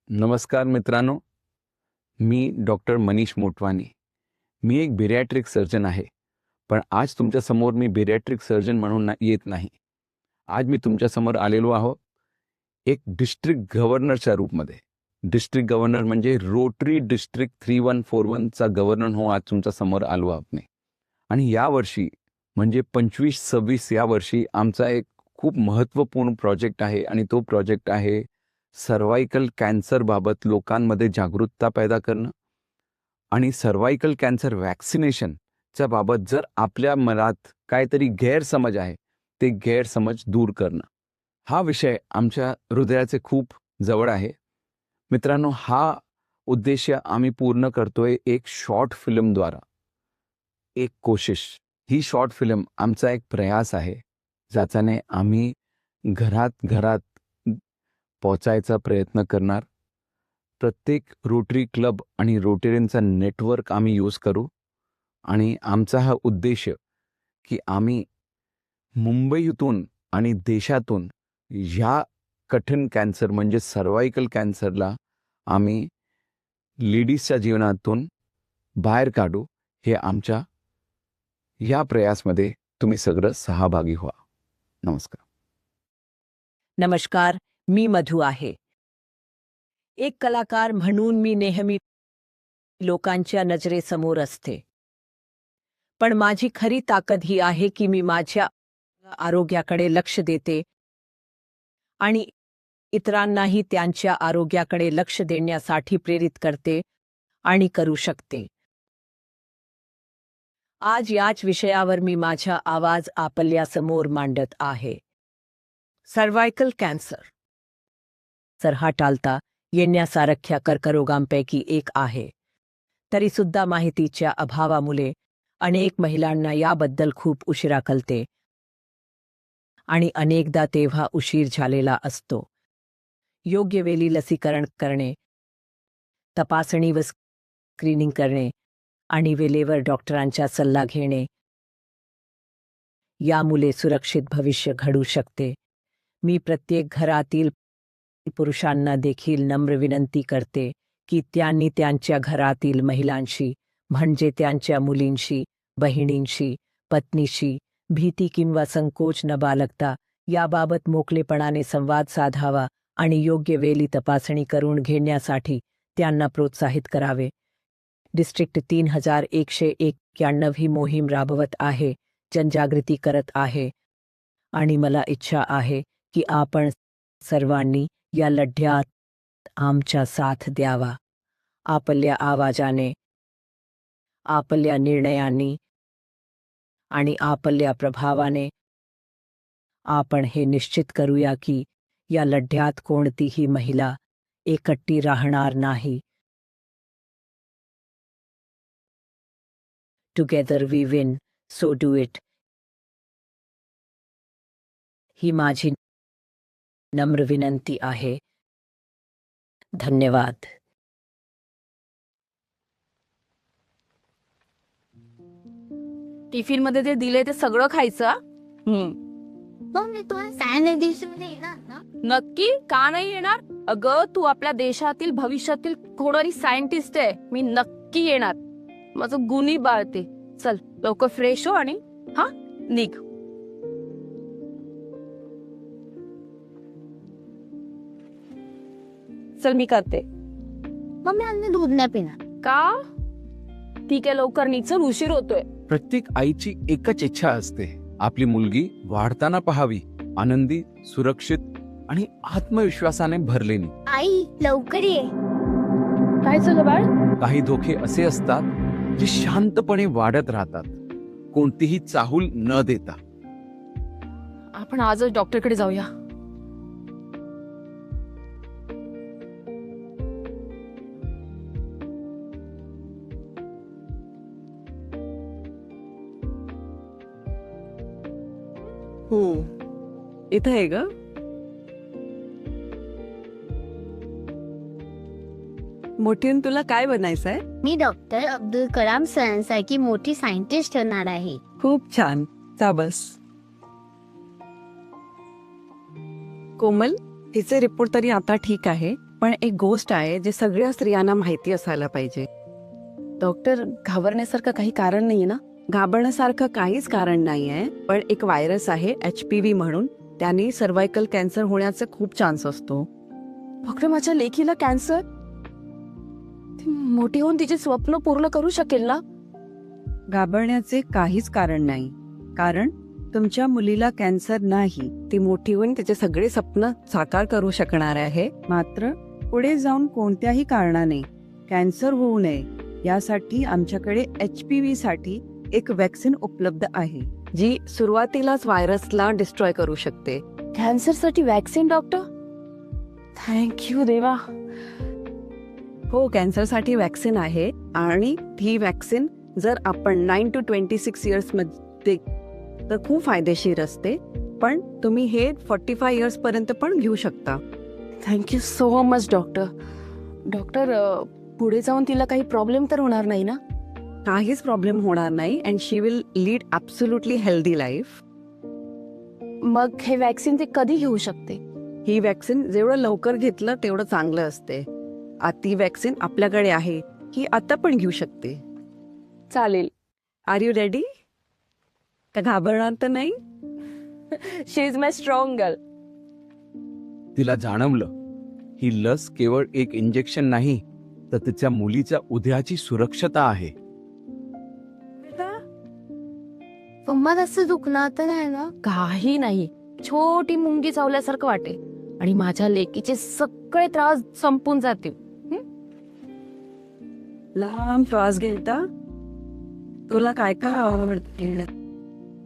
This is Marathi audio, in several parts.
नमस्कार मित्रांनो, मी डॉक्टर मनीष मोटवानी. मी एक बेरियाट्रिक सर्जन आहे. पण आज तुमच्यासमोर मी बेरियाट्रिक सर्जन म्हणून येत नाही. आज मी तुमच्यासमोर आलेलो आहो एक डिस्ट्रिक्ट गव्हर्नरच्या रूपमध्ये. डिस्ट्रिक्ट गव्हर्नर म्हणजे रोटरी डिस्ट्रिक्ट 3141चा गव्हर्नर हो आज तुमच्यासमोर आलो आहोत मी. आणि यावर्षी म्हणजे 25-26 या वर्षी आमचा एक खूप महत्त्वपूर्ण प्रोजेक्ट आहे आणि तो प्रोजेक्ट आहे सर्वायकल कॅन्सरबाबत लोकांमध्ये जागरूकता पैदा करणं आणि सर्वायकल कॅन्सर वॅक्सिनेशनच्या बाबत जर आपल्या मनात काहीतरी गैरसमज आहे ते गैरसमज दूर करणं. हा विषय आमच्या हृदयाचे खूप जवळ आहे. मित्रांनो, हा उद्देश आम्ही पूर्ण करतोय एक शॉर्ट फिल्मद्वारा. एक कोशिश. ही शॉर्ट फिल्म आमचा एक प्रयास आहे ज्याच्याने आम्ही घरात घरात पोहोचायचा प्रयत्न करणार. प्रत्येक रोटरी क्लब आणि रोटरींचा नेटवर्क आम्ही यूज करू आणि आमचा हा उद्देश की आम्ही मुंबईतून आणि देशातून ह्या कठीण कॅन्सर म्हणजे सर्वायकल कॅन्सरला आम्ही लेडीजच्या जीवनातून बाहेर काढू. हे आमच्या या प्रयासमध्ये तुम्ही सगळं सहभागी व्हा. नमस्कार. नमस्कार, मी मधु आहे. एक कलाकार म्हणून मी नेहमी लोकांच्या नजरेसमोर असते. पण माझी खरी ताकद ही आहे की मी माझ्या आरोग्याकडे लक्ष देते आणि इतरांनाही त्यांच्या आरोग्याकडे लक्ष देण्यासाठी प्रेरित करते आणि करू शकते. आज याच विषयावर मी माझा आवाज आपल्यासमोर मांडत आहे. सर्वायकल कॅन्सर हा टाळता येण्यासारख्या कर्करोगांपैकी एक आहे. तरीसुद्धा माहितीच्या अभावामुळे अनेक महिलांना याबद्दल खूप उशिरा कळते आणि अनेकदा तेव्हा उशीर झालेला असतो. योग्य वेळी लसीकरण करणे, तपासणी व स्क्रीनिंग करणे आणि वेळेवर डॉक्टरांचा सल्ला घेणे यामुळे सुरक्षित भविष्य घडू शकते. मी प्रत्येक घरातील पुरुषांना देखील नम्र विनंती करते की त्यांनी त्यांच्या घरातील महिलांशी म्हणजे त्यांच्या मुलींशी, बहिणींशी, पत्नीशी भीती किंवा संकोच न बाळगता याबाबत मोकळेपणाने संवाद साधावा आणि योग्य वेळी तपासणी करून घेण्यासाठी त्यांना प्रोत्साहित करावे. डिस्ट्रिक्ट 3191 ही मोहीम राबवत आहे, जनजागृती करत आहे आणि मला इच्छा आहे की आपण सर्वांनी या लढ्यात आमचा साथ द्यावा. आपल्या आवाजाने, आपल्या निर्णयांनी आणि आपल्या प्रभावाने आपण हे निश्चित करूया की या लढ्यात कोणतीही महिला एकटी राहणार नाही. Together we win, so do it. ही माझी नम्र विनंती आहे. धन्यवाद. टिफिन मध्ये जे दिले ते सगळं खायचं. मी तुला सायन्स दिवसामध्ये येणार ना? नक्की का नाही येणार? अगं, तू आपल्या देशातील भविष्यातील होणारी सायंटिस्ट आहे. मी नक्की येणार. माझं गुणी बाळते. चल लवकर फ्रेश हो आणि निघ. चल मी करते. मम्मी आज मी दूध नाही पिणार. का? ठीक आहे, लवकर निघ, चल उशीर होतोय. प्रत्येक आईची एकच इच्छा असते, आपली मुलगी वाढताना पाहावी, आनंदी, सुरक्षित आणि आत्मविश्वासाने भरलेली. आई लवकर ये. काय झालं बाळ? काही धोके असे असतात जे शांतपणे वाढत राहतात, कोणतीही चाहूल न देता. आपण आजच डॉक्टरकडे जाऊया. इथं आहे ग. मोठीन तुला काय बनायचंय? मी डॉक्टर अब्दुल कलाम सरांसारखी मोठी सायंटिस्ट होणार आहे. खूप छान. जा बस. कोमल, तिचे रिपोर्ट तरी आता ठीक आहे. पण एक गोष्ट आहे जे सगळ्या स्त्रियांना माहिती असायला पाहिजे. डॉक्टर, घाबरण्यासारखं काही कारण नाहीये ना? घाबरण्यासारखं काहीच कारण नाही आहे, पण एक व्हायरस आहे HPV म्हणून, त्याने सर्वायकल कॅन्सर होण्याचा खूप चान्स असतो. डॉक्टर, माझ्या लेकीला कॅन्सर? ती मोठी होऊन तिचे स्वप्न पूर्ण करू शकेल ना? घाबरण्याचे काहीच कारण नाही, कारण तुमच्या मुलीला कॅन्सर नाही. ती मोठी होऊन तिचे सगळे स्वप्न साकार करू शकणार आहे. मात्र पुढे जाऊन कोणत्याही कारणाने कॅन्सर होऊ नये यासाठी आमच्याकडे HPV साठी एक वॅक्सिन उपलब्ध आहे, जी सुरुवातीलाच व्हायरसला डिस्ट्रॉय करू शकते. कॅन्सरसाठी वॅक्सिन डॉक्टर? थँक्यू देवा. हो, कॅन्सरसाठी वॅक्सिन आहे आणि ही वॅक्सिन जर आपण 9 to 26 इयर्स मध्ये तर खूप फायदेशीर असते, पण तुम्ही हे 45 इयर्स पर्यंत पण घेऊ शकता. Thank you so much doctor. Doctor, पुढे जाऊन तिला काही प्रॉब्लेम तर होणार नाही ना? काहीच प्रॉब्लेम होणार नाही and she will lead absolutely healthy life. मग हे वॅक्सिन ते कधी घेऊ शकते? ही वॅक्सिन जेवढं लवकर घेतलं तेवढं चांगलं असते. ती वॅक्सिन आपल्याकडे आहे, ही आता पण घेऊ शकते. चालेल. Are you ready? का घाबरणार तर नाही? She is my strong girl. तिला जाणवलं ही लस केवळ एक इंजेक्शन नाही, तर तिच्या मुलीच्या उद्याची सुरक्षता आहे. मम्मा असं दुखणार तर नाही ना? काही नाही. छोटी मुंगी चावल्यासारखं वाटेल आणि माझ्या लेकीचे सगळे त्रास संपून जातील. लांब श्वास घेता. तुला काय काय आवडते?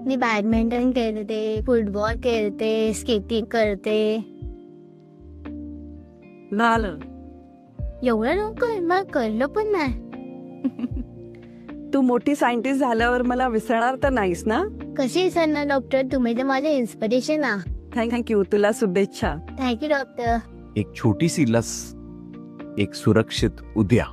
मी बॅडमिंटन खेळते, फुटबॉल खेळते, स्केटिंग करते. झालं. एवढं लवकर मला कळलं पण नाही. तू मोठी सायंटिस्ट झाल्यावर मला विसरणार तर नाहीस ना? कशी विसरणार डॉक्टर? तुम्ही तर माझे इन्स्पिरेशन आहात. थँक्यू. तुला शुभेच्छा. Thank you doctor. एक छोटीशी लस, एक सुरक्षित उद्या.